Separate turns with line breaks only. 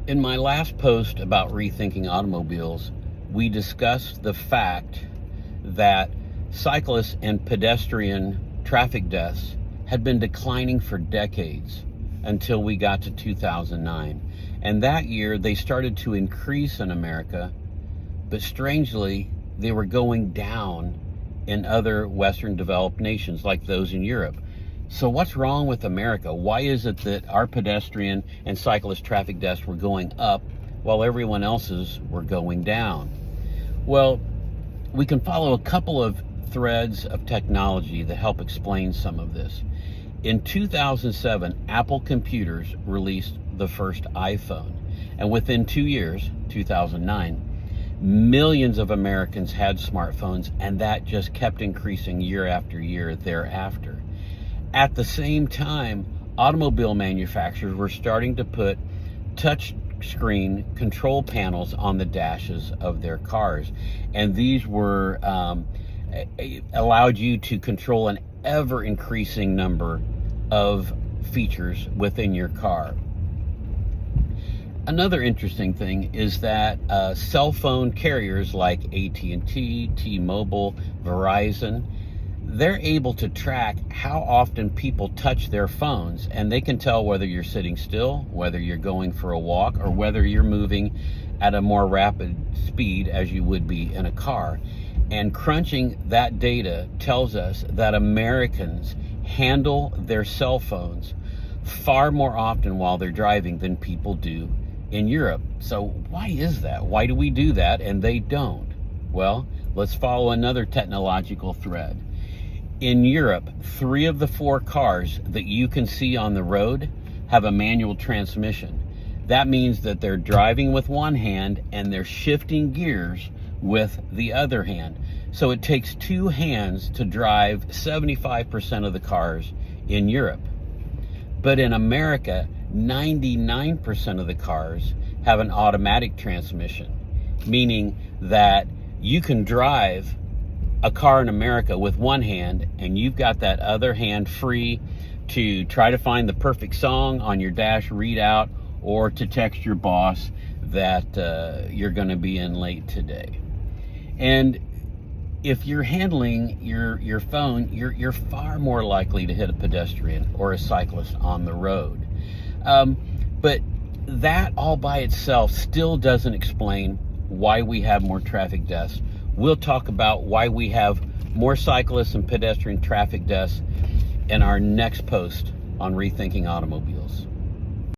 In my last post about rethinking automobiles, we discussed the fact that cyclists and pedestrian traffic deaths had been declining for decades until we got to 2009. And that year they started to increase in America, but strangely, they were going down in other Western developed nations like those in Europe. So what's wrong with America? Why is it that our pedestrian and cyclist traffic deaths were going up while everyone else's were going down? Well, we can follow a couple of threads of technology that help explain some of this. In 2007, Apple Computers released the first iPhone, and within 2 years, 2009, millions of Americans had smartphones, and that just kept increasing year after year thereafter. At the same time, automobile manufacturers were starting to put touch screen control panels on the dashes of their cars, and these were allowed you to control an ever-increasing number of features within your car. Another interesting thing is that cell phone carriers like AT&T, T-Mobile, Verizon, they're able to track how often people touch their phones, and they can tell whether you're sitting still, whether you're going for a walk, or whether you're moving at a more rapid speed as you would be in a car. And crunching that data tells us that Americans handle their cell phones far more often while they're driving than people do in Europe. So why is that? Why do we do that and they don't? Well, let's follow another technological thread. In Europe, 3 of the 4 cars that you can see on the road have a manual transmission. That means that they're driving with one hand and they're shifting gears with the other hand. So it takes 2 hands to drive 75% of the cars in Europe. But in America, 99% of the cars have an automatic transmission, meaning that you can drive a car in America with one hand and you've got that other hand free to try to find the perfect song on your dash readout or to text your boss that you're going to be in late today. And if you're handling your phone, you're far more likely to hit a pedestrian or a cyclist on the road. But that all by itself still doesn't explain why we have more traffic deaths. We'll talk about why we have more cyclists and pedestrian traffic deaths in our next post on Rethinking Automobiles.